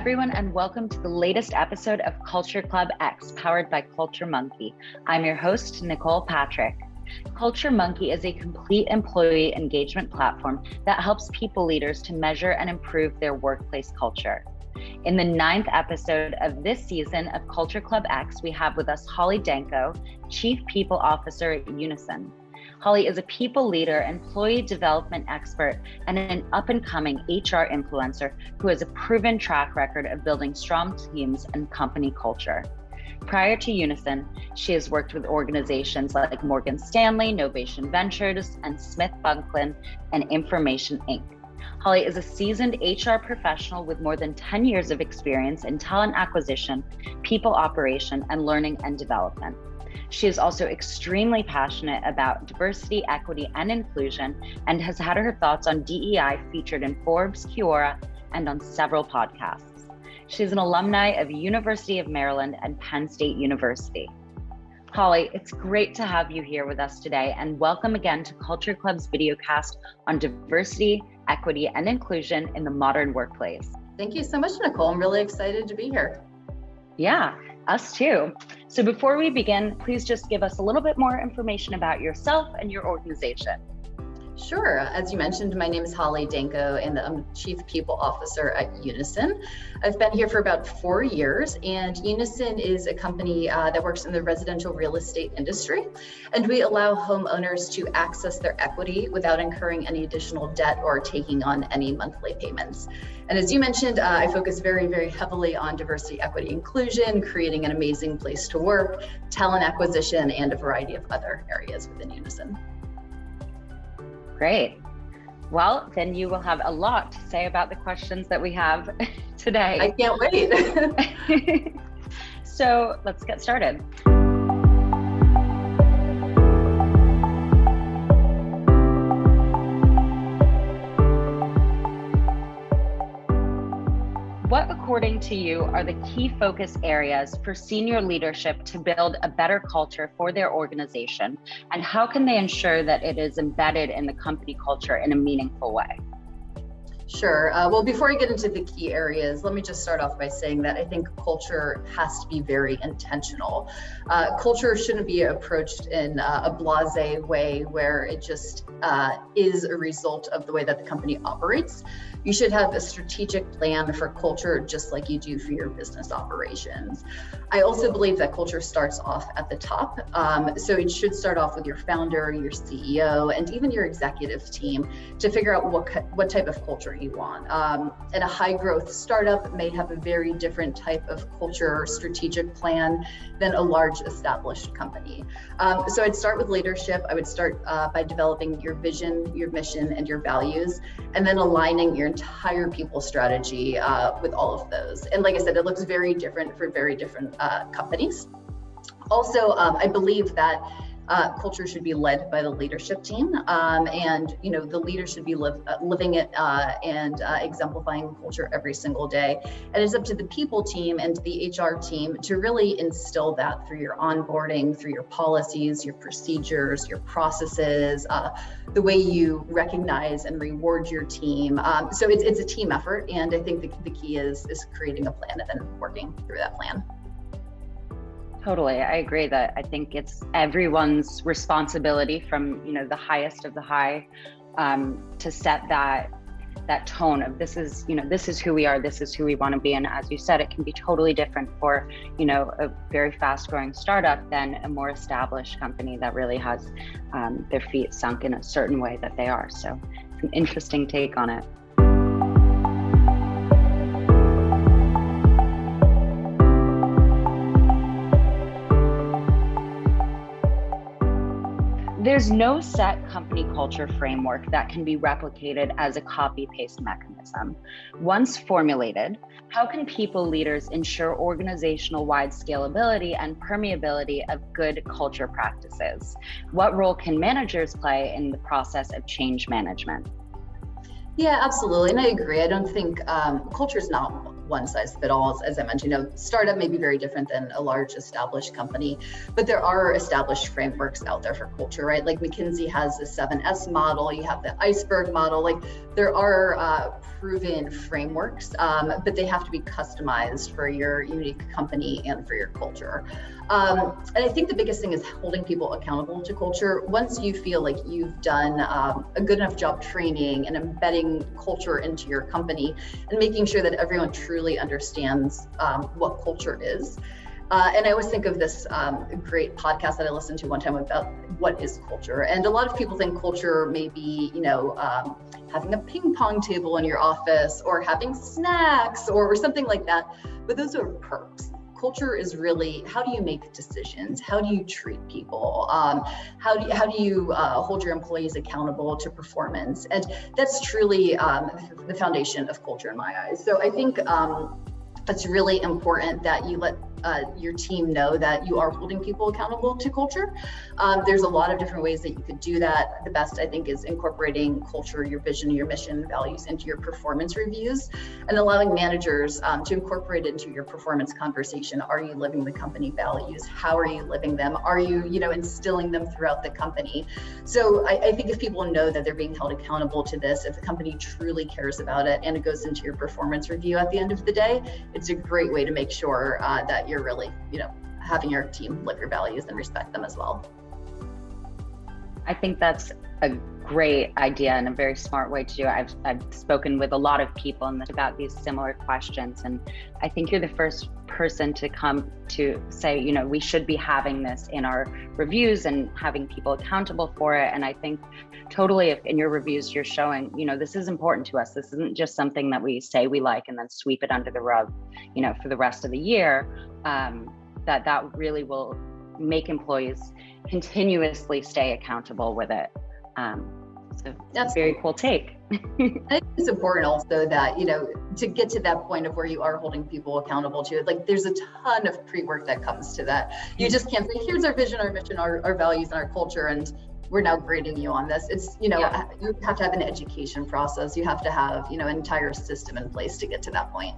everyone, and welcome to the latest episode of CultureClub X, powered by Culture Monkey. I'm your host, Nicole Patrick. Culture Monkey is a complete employee engagement platform that helps people leaders to measure and improve their workplace culture. In the 9th episode of this season of CultureClub X, we have with us Holly Danko, Chief People Officer at Unison. Holly is a people leader, employee development expert, and an up-and-coming HR influencer who has a proven track record of building strong teams and company culture. Prior to Unison, she has worked with organizations like Morgan Stanley, Novation Ventures, and SmithBucklin Information, Inc. Holly is a seasoned HR professional with more than 10 years of experience in talent acquisition, people operation, and learning and development. She is also extremely passionate about diversity, equity, and inclusion, and has had her thoughts on DEI featured in Forbes, Quora, and on several podcasts. She's an alumni of University of Maryland and Penn State University. Holly, it's great to have you here with us today, and welcome again to Culture Club's videocast on diversity, equity, and inclusion in the modern workplace. Thank you so much, Nicole. I'm really excited to be here. Yeah, us too. So before we begin, please just give us a little bit more information about yourself and your organization. Sure. As you mentioned, my name is Holly Danko, and I'm Chief People Officer at Unison. I've been here for about 4 years, and Unison is a company that works in the residential real estate industry, and we allow homeowners to access their equity without incurring any additional debt or taking on any monthly payments. And as you mentioned, I focus very, very heavily on diversity, equity, inclusion, creating an amazing place to work, talent acquisition, and a variety of other areas within Unison. Great. Well, then you will have a lot to say about the questions that we have today. I can't wait. So let's get started. What, according to you, are the key focus areas for senior leadership to build a better culture for their organization? And how can they ensure that it is embedded in the company culture in a meaningful way? Sure. Well, before I get into the key areas, let me just start off by saying that I think culture has to be very intentional. Culture shouldn't be approached in a blasé way where it just is a result of the way that the company operates. You should have a strategic plan for culture just like you do for your business operations. I also believe that culture starts off at the top. So it should start off with your founder, your CEO, and even your executive team to figure out what type of culture you want. And a high growth startup may have a very different type of culture strategic plan than a large established company. So I'd start with leadership. I would start by developing your vision, your mission, and your values, and then aligning your entire people strategy with all of those. And like I said, it looks very different for very different companies. Also, I believe that culture should be led by the leadership team, and the leader should be living it and exemplifying culture every single day. And it's up to the people team and the HR team to really instill that through your onboarding, through your policies, your procedures, your processes, the way you recognize and reward your team. So it's a team effort, and I think the key is creating a plan and then working through that plan. Totally. I agree that I think it's everyone's responsibility from, the highest of the high, to set that tone of this is who we are, this is who we want to be. And as you said, it can be totally different for, a very fast growing startup than a more established company that really has their feet sunk in a certain way that they are. So it's an interesting take on it. There's no set company culture framework that can be replicated as a copy-paste mechanism. Once formulated, how can people leaders ensure organizational-wide scalability and permeability of good culture practices? What role can managers play in the process of change management? Yeah, absolutely. And I agree. I don't think culture is not one size fits all. As I mentioned, startup may be very different than a large established company, but there are established frameworks out there for culture, right? Like McKinsey has the 7S model, you have the iceberg model, like there are proven frameworks, but they have to be customized for your unique company and for your culture. And I think the biggest thing is holding people accountable to culture. Once you feel like you've done a good enough job training and embedding culture into your company and making sure that everyone truly understands what culture is. And I always think of this great podcast that I listened to one time about what is culture. And a lot of people think culture may be, having a ping pong table in your office or having snacks or something like that. But those are perks. Culture is really, how do you make decisions? How do you treat people? How do you hold your employees accountable to performance? And that's truly the foundation of culture in my eyes. So I think it's really important that you let your team know that you are holding people accountable to culture. There's a lot of different ways that you could do that. The best, I think, is incorporating culture, your vision, your mission, values into your performance reviews and allowing managers to incorporate it into your performance conversation. Are you living the company values? How are you living them? Are you, instilling them throughout the company? So I think if people know that they're being held accountable to this, if the company truly cares about it and it goes into your performance review at the end of the day, it's a great way to make sure that you're really, having your team live your values and respect them as well. I think that's a great idea and a very smart way to do it. I've spoken with a lot of people about these similar questions, and I think you're the first person to come to say, we should be having this in our reviews and having people accountable for it. And I think totally, if in your reviews you're showing, this is important to us. This isn't just something that we say we like and then sweep it under the rug, for the rest of the year. That really will make employees continuously stay accountable with it. So that's a very cool take. I think it's important also that, to get to that point of where you are holding people accountable to it, like there's a ton of pre-work that comes to that. You just can't say, here's our vision, our mission, our values, and our culture, and we're now grading you on this. It's, you have to have an education process. You have to have, an entire system in place to get to that point.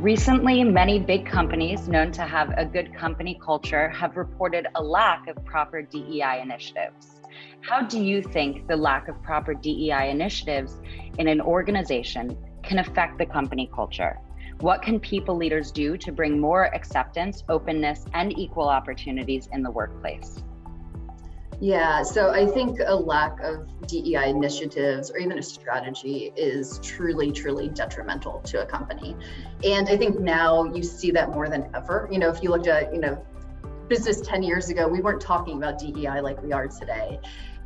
Recently, many big companies known to have a good company culture have reported a lack of proper DEI initiatives. How do you think the lack of proper DEI initiatives in an organization can affect the company culture? What can people leaders do to bring more acceptance, openness, and equal opportunities in the workplace? Yeah, so I think a lack of DEI initiatives or even a strategy is truly, truly detrimental to a company. And I think now you see that more than ever. If you looked at, business 10 years ago, we weren't talking about DEI like we are today.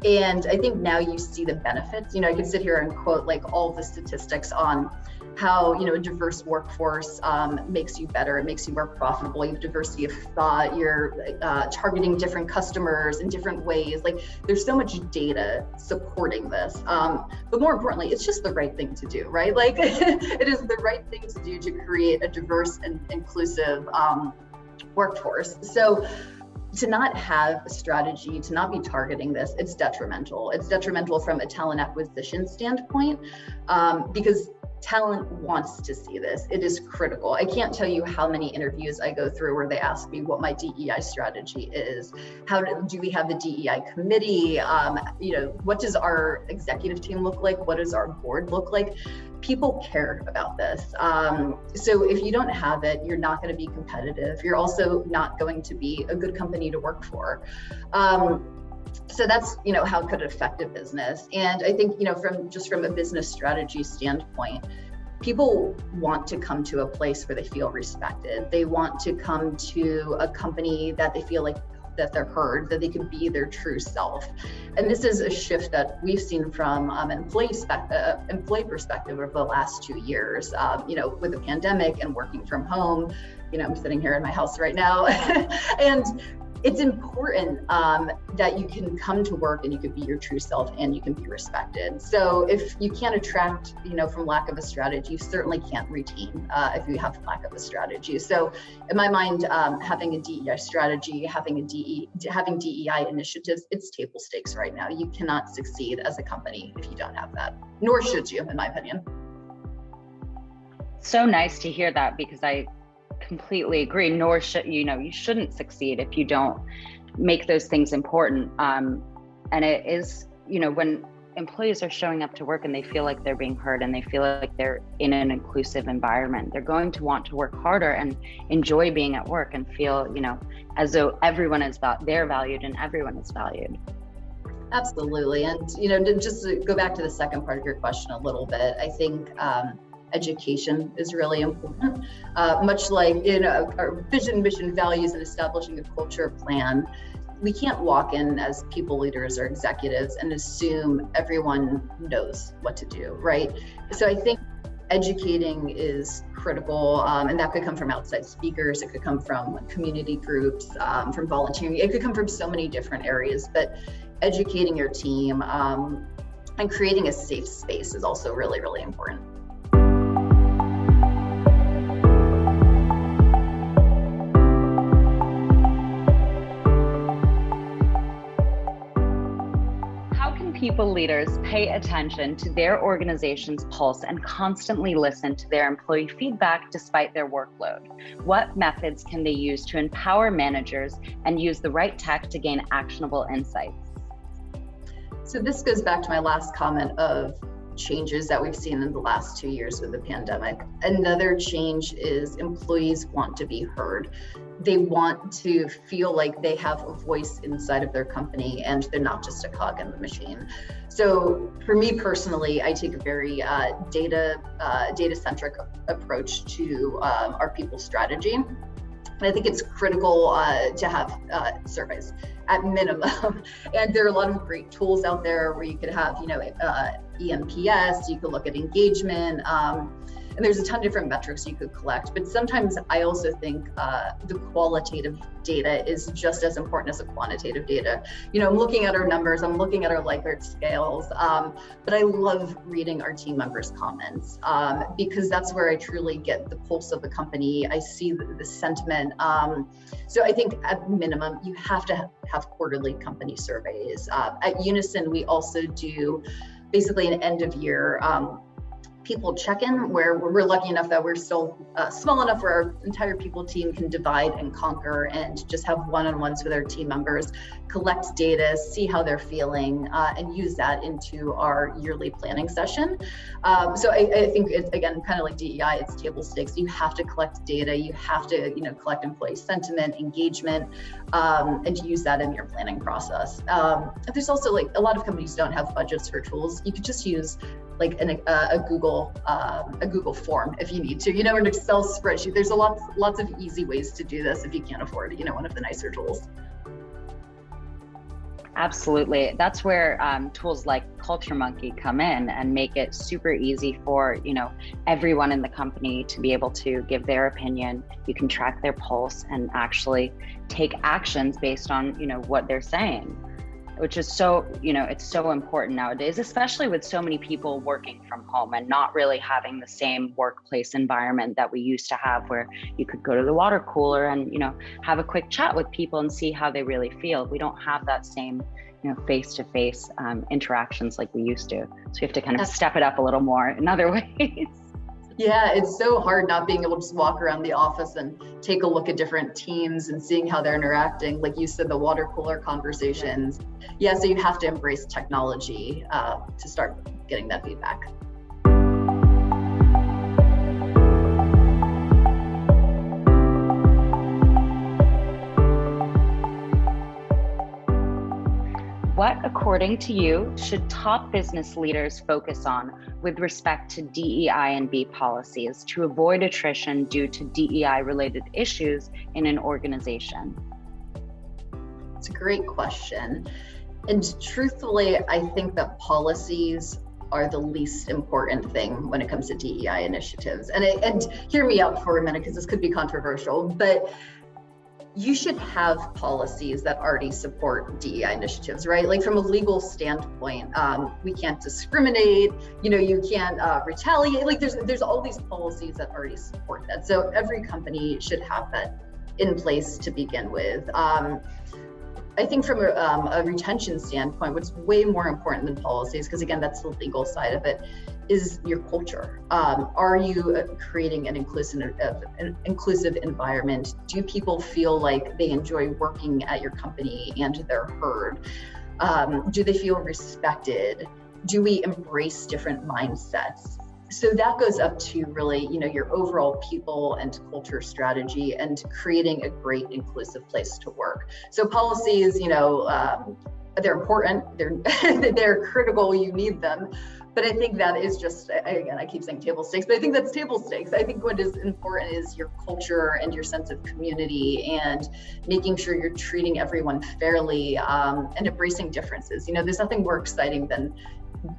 And I think now you see the benefits. I could sit here and quote like all the statistics on how, a diverse workforce makes you better, it makes you more profitable, you have diversity of thought, you're targeting different customers in different ways. Like there's so much data supporting this. But more importantly, it's just the right thing to do, right? Like it is the right thing to do to create a diverse and inclusive workforce. So to not have a strategy, to not be targeting this, it's detrimental. It's detrimental from a talent acquisition standpoint because talent wants to see this. It is critical. I can't tell you how many interviews I go through where they ask me what my DEI strategy is. How do we have the DEI committee? What does our executive team look like? What does our board look like? People care about this. So if you don't have it, you're not going to be competitive. You're also not going to be a good company to work for. So that's, how it could affect a business. And I think, from a business strategy standpoint, people want to come to a place where they feel respected. They want to come to a company that they feel like that they're heard, that they can be their true self. And this is a shift that we've seen from employee perspective over the last 2 years, with the pandemic and working from home. I'm sitting here in my house right now. And it's important that you can come to work and you can be your true self and you can be respected. So if you can't attract, from lack of a strategy, you certainly can't retain if you have lack of a strategy. So in my mind, having a DEI strategy, having DEI initiatives, it's table stakes right now. You cannot succeed as a company if you don't have that, nor should you, in my opinion. So nice to hear that, because I completely agree. Nor should you shouldn't succeed if you don't make those things important. And it is, when employees are showing up to work and they feel like they're being heard and they feel like they're in an inclusive environment, they're going to want to work harder and enjoy being at work and feel, as though everyone is they're valued and everyone is valued. Absolutely. And, just to go back to the second part of your question a little bit, I think education is really important. Much like our vision, mission, values, and establishing a culture plan, we can't walk in as people leaders or executives and assume everyone knows what to do, right? So I think educating is critical, and that could come from outside speakers, it could come from community groups, from volunteering, it could come from so many different areas, but educating your team and creating a safe space is also really, really important. People leaders pay attention to their organization's pulse and constantly listen to their employee feedback despite their workload? What methods can they use to empower managers and use the right tech to gain actionable insights? So this goes back to my last comment of changes that we've seen in the last 2 years with the pandemic. Another change is employees want to be heard. They want to feel like they have a voice inside of their company and they're not just a cog in the machine. So for me personally, I take a very data-centric approach to our people strategy. And I think it's critical to have surveys at minimum. And there are a lot of great tools out there where you could have, EMPS, you could look at engagement, and there's a ton of different metrics you could collect. But sometimes I also think the qualitative data is just as important as the quantitative data. I'm looking at our numbers, I'm looking at our Likert scales, but I love reading our team members' comments because that's where I truly get the pulse of the company. I see the sentiment. So I think at minimum, you have to have quarterly company surveys. At Unison, we also do basically an end of year people check-in, where we're lucky enough that we're still small enough where our entire people team can divide and conquer and just have one-on-ones with our team members, collect data, see how they're feeling, and use that into our yearly planning session. So I think it's, again, kind of like DEI, it's table stakes. You have to collect data, you have to collect employee sentiment, engagement, and use that in your planning process. There's also a lot of companies don't have budgets for tools. You could just use a Google form if you need to, an Excel spreadsheet. There's lots of easy ways to do this if you can't afford, one of the nicer tools. Absolutely. That's where tools like CultureMonkey come in and make it super easy for, everyone in the company to be able to give their opinion. You can track their pulse and actually take actions based on, what they're saying, which is so, it's so important nowadays, especially with so many people working from home and not really having the same workplace environment that we used to have, where you could go to the water cooler and, have a quick chat with people and see how they really feel. We don't have that same, face-to-face interactions like we used to. So we have to kind of step it up a little more in other ways. Yeah, it's so hard not being able to just walk around the office and take a look at different teams and seeing how they're interacting. Like you said, the water cooler conversations. Yeah, so you have to embrace technology to start getting that feedback. What, according to you, should top business leaders focus on with respect to DEI and B policies to avoid attrition due to DEI-related issues in an organization? It's a great question. And truthfully, I think that policies are the least important thing when it comes to DEI initiatives. And hear me out for a minute, because this could be controversial, but you should have policies that already support DEI initiatives, right? Like from a legal standpoint, we can't discriminate, you can't retaliate. Like there's all these policies that already support that. So every company should have that in place to begin with. I think from a retention standpoint, what's way more important than policies, because again, that's the legal side of it, is your culture. Are you creating an inclusive environment? Do people feel like they enjoy working at your company and they're heard? Do they feel respected? Do we embrace different mindsets? So that goes up to really, your overall people and culture strategy and creating a great inclusive place to work. So policies, they're important, they're critical, you need them. But I think that is just, again, I keep saying table stakes, but I think that's table stakes. I think what is important is your culture and your sense of community and making sure you're treating everyone fairly and embracing differences. There's nothing more exciting than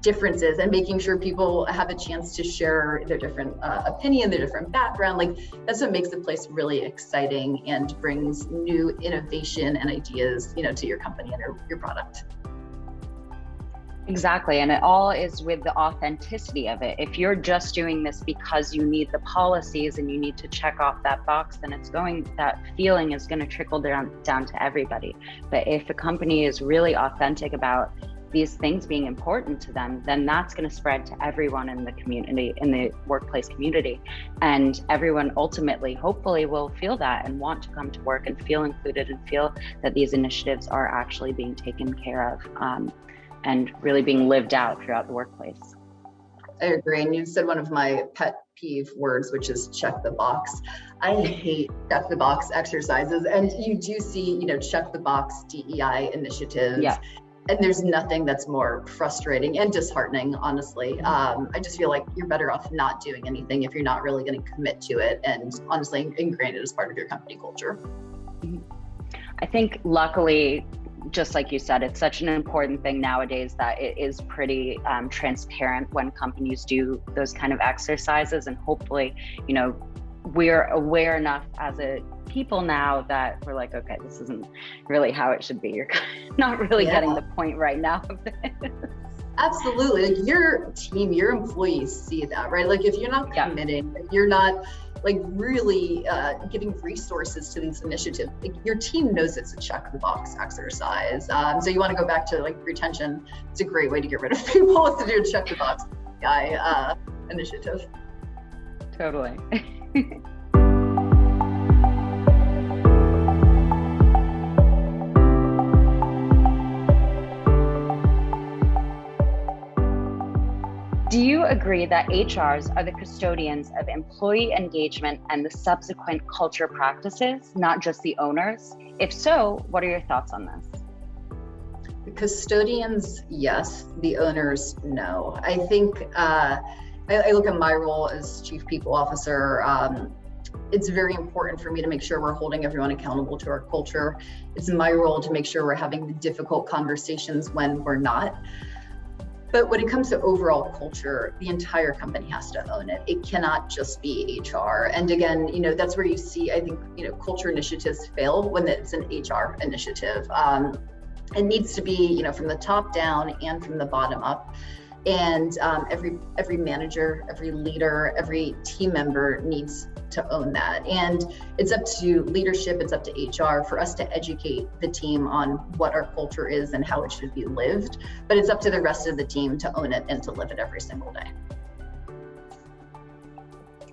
differences and making sure people have a chance to share their different opinion, their different background. Like that's what makes the place really exciting and brings new innovation and ideas, to your company and your product. Exactly. And it all is with the authenticity of it. If you're just doing this because you need the policies and you need to check off that box, then that feeling is going to trickle down to everybody. But if a company is really authentic about these things being important to them, then that's going to spread to everyone in the community, in the workplace community. And everyone ultimately, hopefully, will feel that and want to come to work and feel included and feel that these initiatives are actually being taken care of and really being lived out throughout the workplace. I agree. And you said one of my pet peeve words, which is check the box. I hate check the box exercises. And you do see, check the box DEI initiatives. Yeah. And there's nothing that's more frustrating and disheartening, honestly. I just feel like you're better off not doing anything if you're not really going to commit to it and honestly ingrain it as part of your company culture. I think luckily, just like you said, it's such an important thing nowadays that it is pretty transparent when companies do those kind of exercises. And hopefully, we're aware enough as a people now that we're like, okay, this isn't really how it should be. You're not really getting the point right now of this. Absolutely. Like your team, your employees see that, right? Like if you're not committing, if you're not like really giving resources to these initiatives, like your team knows it's a check the box exercise. So you want to go back to like retention. It's a great way to get rid of people to do a check the box initiative. Totally. Do you agree that HRs are the custodians of employee engagement and the subsequent culture practices, not just the owners? If so, what are your thoughts on this? The custodians, yes. The owners, no. I think I look at my role as Chief People Officer. It's very important for me to make sure we're holding everyone accountable to our culture. It's my role to make sure we're having the difficult conversations when we're not. But when it comes to overall culture, the entire company has to own it. It cannot just be HR. And again, that's where you see, I think, culture initiatives fail when it's an HR initiative. It needs to be, from the top down and from the bottom up. And every manager, every leader, every team member needs to own that. And it's up to leadership, it's up to HR for us to educate the team on what our culture is and how it should be lived. But it's up to the rest of the team to own it and to live it every single day.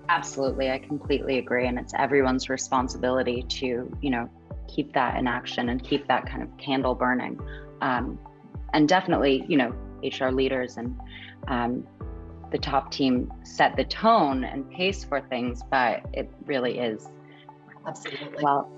Absolutely, I completely agree. And it's everyone's responsibility to, keep that in action and keep that kind of candle burning. And definitely, HR leaders and the top team set the tone and pace for things, but it really is. Absolutely. Well,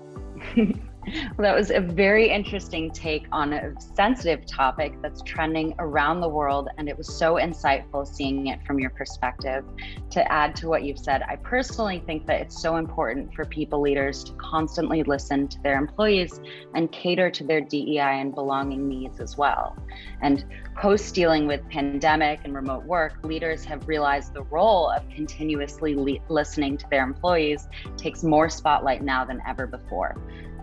that was a very interesting take on a sensitive topic that's trending around the world, and it was so insightful seeing it from your perspective. To add to what you've said, I personally think that it's so important for people leaders to constantly listen to their employees and cater to their DEI and belonging needs as well. And post-dealing with pandemic and remote work, leaders have realized the role of continuously listening to their employees takes more spotlight now than ever before.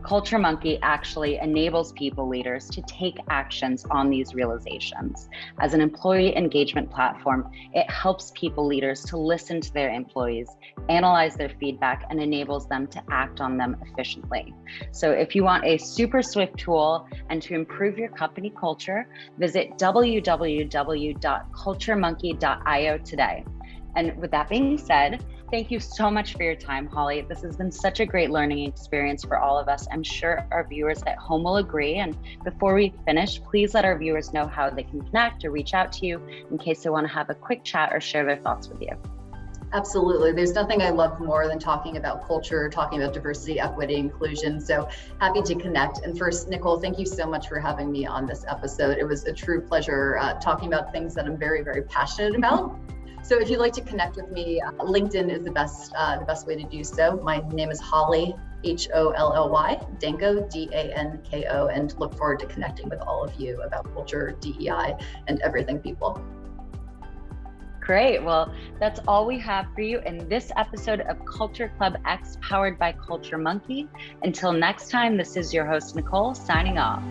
Culture Monkey actually enables people leaders to take actions on these realizations. As an employee engagement platform, it helps people leaders to listen to their employees, analyze their feedback, and enables them to act on them efficiently. So if you want a super swift tool and to improve your company culture, visit www.culturemonkey.io today. And with that being said, thank you so much for your time, Holly. This has been such a great learning experience for all of us. I'm sure our viewers at home will agree. And before we finish, please let our viewers know how they can connect or reach out to you in case they want to have a quick chat or share their thoughts with you. Absolutely. There's nothing I love more than talking about culture, talking about diversity, equity, inclusion. So happy to connect. And first, Nicole, thank you so much for having me on this episode. It was a true pleasure talking about things that I'm very, very passionate about. So if you'd like to connect with me, LinkedIn is the best way to do so. My name is Holly, Holly, Danko, Danko, and look forward to connecting with all of you about culture, DEI, and everything people. Great. Well, that's all we have for you in this episode of Culture Club X, powered by Culture Monkey. Until next time, this is your host, Nicole, signing off.